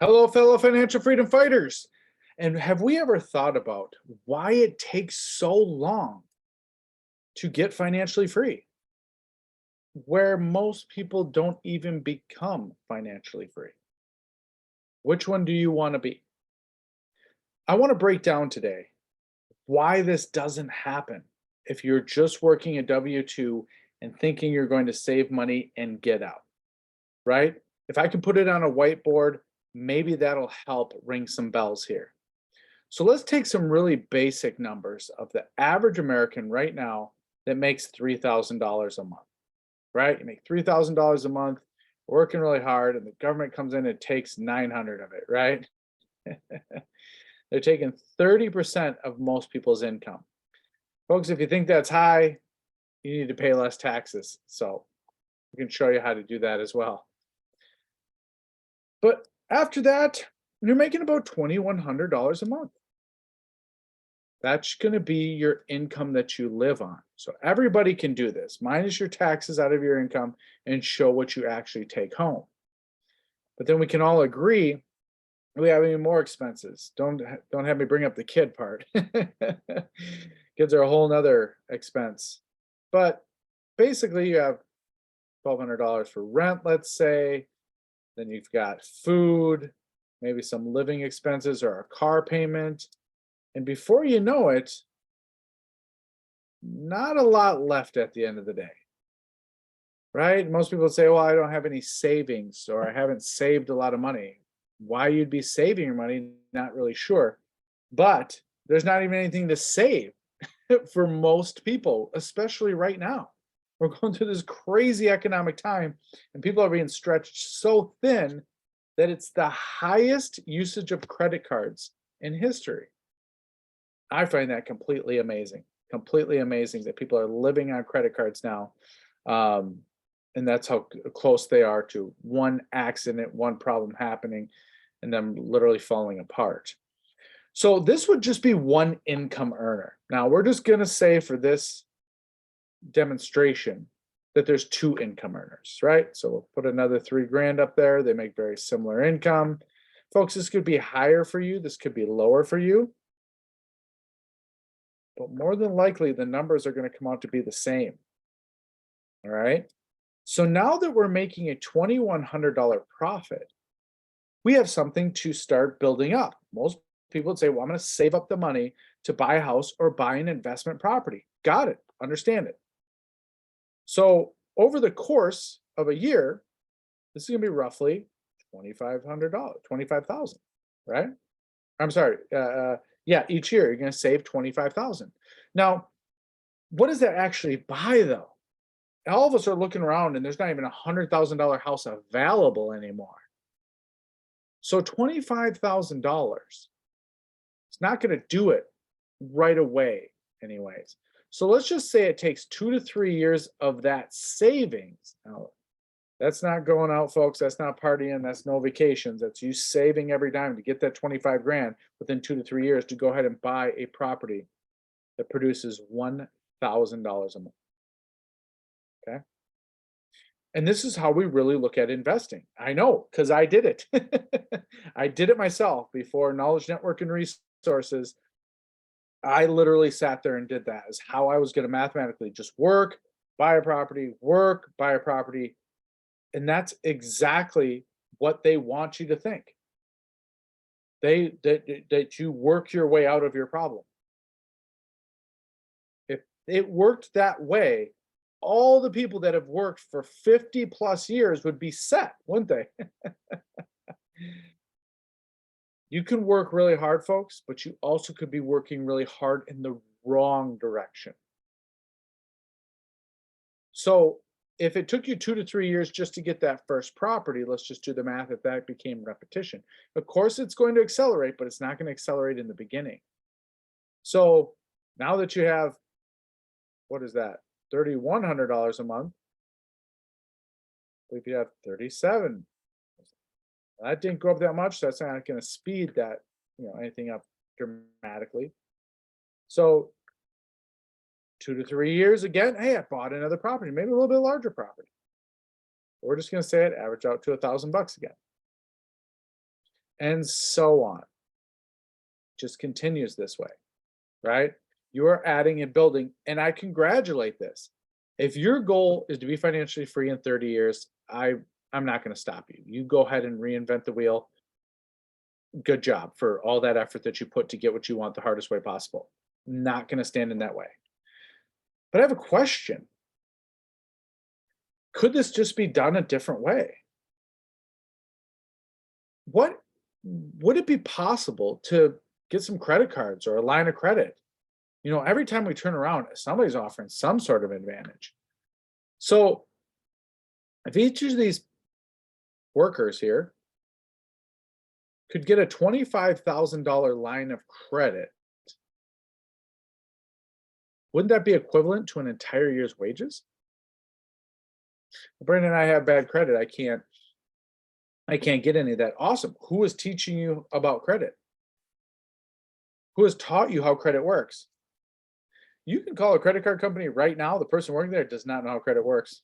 Hello, fellow financial freedom fighters. And have we ever thought about why it takes so long to get financially free, where most people don't even become financially free? Which one do you want to be? I want to break down today why this doesn't happen if you're just working a W 2 and thinking you're going to save money and get out, right? If I can put it on a whiteboard, maybe that'll help ring some bells here. So let's take some really basic numbers of the average American right now that makes $3,000 a month, right? You make $3,000 a month, working really hard, and the government comes in and takes 900 of it, right? They're taking 30% of most people's income. Folks, if you think that's high, you need to pay less taxes. So we can show you how to do that as well. But after that, you're making about $2,100 a month. That's going to be your income that you live on. So everybody can do this. Minus your taxes out of your income and show what you actually take home. But then we can all agree we have even more expenses. Don't have me bring up the kid part. Kids are a whole nother expense. But basically you have $1,200 for rent, let's say. Then you've got food, maybe some living expenses or a car payment. And before you know it, not a lot left at the end of the day, right? Most people say, well, I don't have any savings or I haven't saved a lot of money. Why you'd be saving your money, not really sure. But there's not even anything to save for most people, especially right now. We're going through this crazy economic time and people are being stretched so thin that it's the highest usage of credit cards in history. I find that completely amazing that people are living on credit cards now. Um, and that's how close they are to one accident, one problem happening, and them literally falling apart. So this would just be one income earner. Now we're just going to say for this demonstration that there's two income earners, right? So we'll put another 3 grand up there. They make very similar income. Folks, this could be higher for you. This could be lower for you. But more than likely, the numbers are going to come out to be the same. All right. So now that we're making a $2,100 profit, we have something to start building up. Most people would say, well, I'm going to save up the money to buy a house or buy an investment property. Got it. Understand it. So over the course of a year, this is going to be roughly $2,500, 25,000, right? I'm sorry. Yeah, each year you're going to save 25,000. Now, what does that actually buy though? All of us are looking around and there's not even $100,000 house available anymore. So $25,000 it's not going to do it right away, anyways. So let's just say it takes 2 to 3 years of that savings. Now, that's not going out, folks. That's not partying. That's no vacations. That's you saving every dime to get that 25 grand within 2 to 3 years to go ahead and buy a property that produces $1,000 a month. Okay. And this is how we really look at investing. I know because I did it. I did it myself before Knowledge Network and Resources. I literally sat there and did that as how I was going to mathematically just work, buy a property, work, buy a property. And that's exactly what they want you to think. That you work your way out of your problem. If it worked that way, all the people that have worked for 50 plus years would be set, wouldn't they? You can work really hard, folks, but you also could be working really hard in the wrong direction. So if it took you 2 to 3 years just to get that first property, let's just do the math if that became repetition. Of course, it's going to accelerate, but it's not going to accelerate in the beginning. So now that you have, what is that, $3,100 a month, if you have 37, that didn't go up that much. So that's not going to speed that, anything up dramatically. So 2 to 3 years again, hey, I bought another property, maybe a little bit larger property. We're just going to say it average out to $1,000 again. and so on. Just continues this way, right? You are adding and building, and I congratulate this. If your goal is to be financially free in 30 years, I'm not going to stop you. You go ahead and reinvent the wheel. Good job for all that effort that you put to get what you want the hardest way possible. Not going to stand in that way. But I have a question. Could this just be done a different way? What would it be possible to get some credit cards or a line of credit? You know, every time we turn around, somebody's offering some sort of advantage. So if each of these workers here could get a $25,000 line of credit, wouldn't that be equivalent to an entire year's wages? Well, Brandon and I have bad credit. I can't get any of that. Awesome. Who is teaching you about credit? Who has taught you how credit works? You can call a credit card company right now. The person working there does not know how credit works.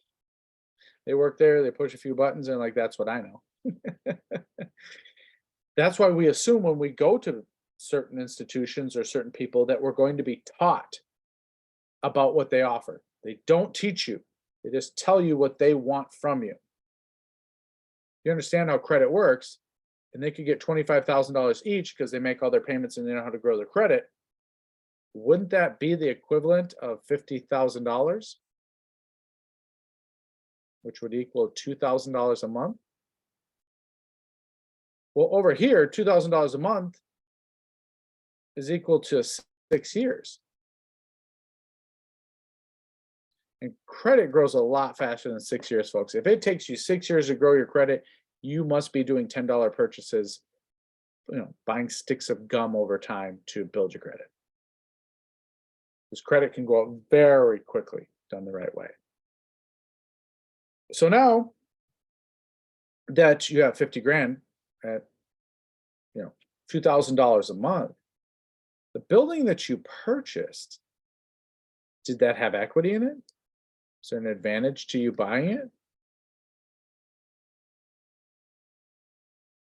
They work there, they push a few buttons, and like, that's what I know. That's why we assume when we go to certain institutions or certain people that we're going to be taught about what they offer. They don't teach you. They just tell you what they want from you. You understand how credit works, and they could get $25,000 each because they make all their payments and they know how to grow their credit. Wouldn't that be the equivalent of $50,000, which would equal $2,000 a month? Well, over here, $2,000 a month is equal to 6 years. And credit grows a lot faster than 6 years, folks. If it takes you 6 years to grow your credit, you must be doing $10 purchases, buying sticks of gum over time to build your credit. Because credit can go up very quickly done the right way. So now that you have 50 grand at $2,000 a month, the building that you purchased, did that have equity in it? Is there an advantage to you buying it?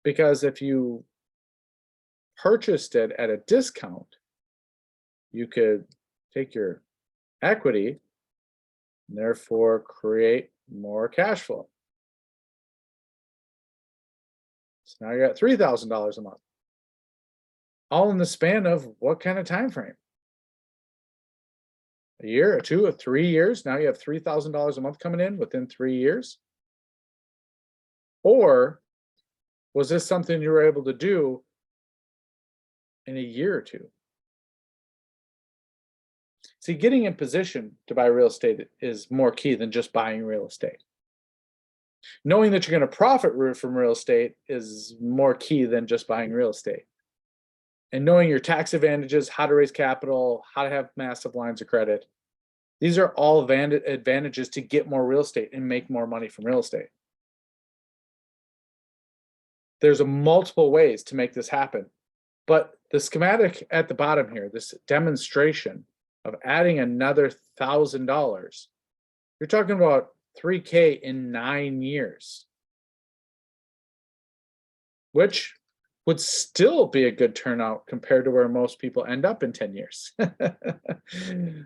Because if you purchased it at a discount, you could take your equity and therefore create more cash flow. So now you're at $3,000 a month, all in the span of what kind of time frame? A year, or 2, or 3 years? Now you have $3,000 a month coming in within 3 years? Or was this something you were able to do in a year or two? See, getting in position to buy real estate is more key than just buying real estate. Knowing that you're going to profit from real estate is more key than just buying real estate. And knowing your tax advantages, how to raise capital, how to have massive lines of credit. These are all advantages to get more real estate and make more money from real estate. There's multiple ways to make this happen. But the schematic at the bottom here, this demonstration of adding another $1,000, you're talking about $3K in 9 years, which would still be a good turnout compared to where most people end up in 10 years.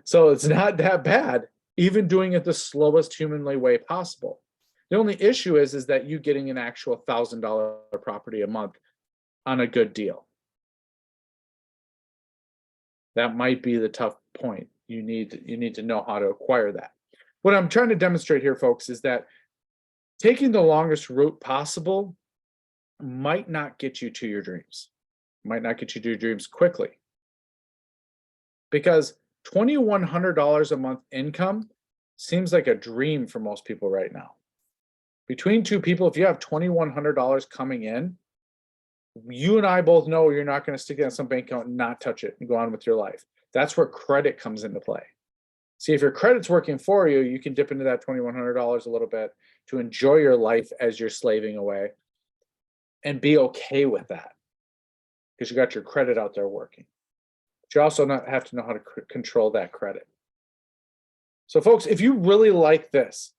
So it's not that bad, even doing it the slowest humanly way possible. The only issue is that you getting an actual $1,000 property a month on a good deal. That might be the tough point. You need to know how to acquire that. What I'm trying to demonstrate here, folks, is that taking the longest route possible might not get you to your dreams, might not get you to your dreams quickly. Because $2,100 a month income seems like a dream for most people right now. Between two people, if you have $2,100 coming in, you and I both know you're not going to stick it in some bank account and not touch it and go on with your life. That's where credit comes into play. See, if your credit's working for you, you can dip into that $2,100 a little bit to enjoy your life as you're slaving away and be okay with that because you got your credit out there working. But you also have to know how to control that credit. So folks, if you really like this,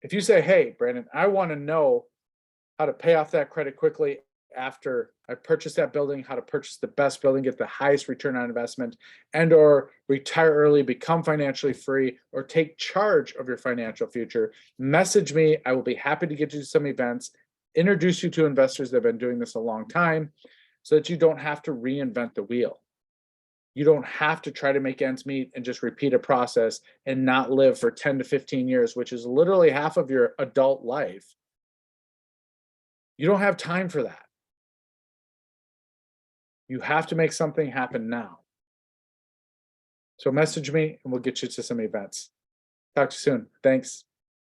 if you say, hey, Brandon, I want to know how to pay off that credit quickly after I purchase that building, how to purchase the best building, get the highest return on investment, and or retire early, become financially free, or take charge of your financial future, message me. I will be happy to get you to some events, introduce you to investors that have been doing this a long time so that you don't have to reinvent the wheel. You don't have to try to make ends meet and just repeat a process and not live for 10 to 15 years, which is literally half of your adult life. You don't have time for that. You have to make something happen now. So message me and we'll get you to some events. Talk to you soon. Thanks.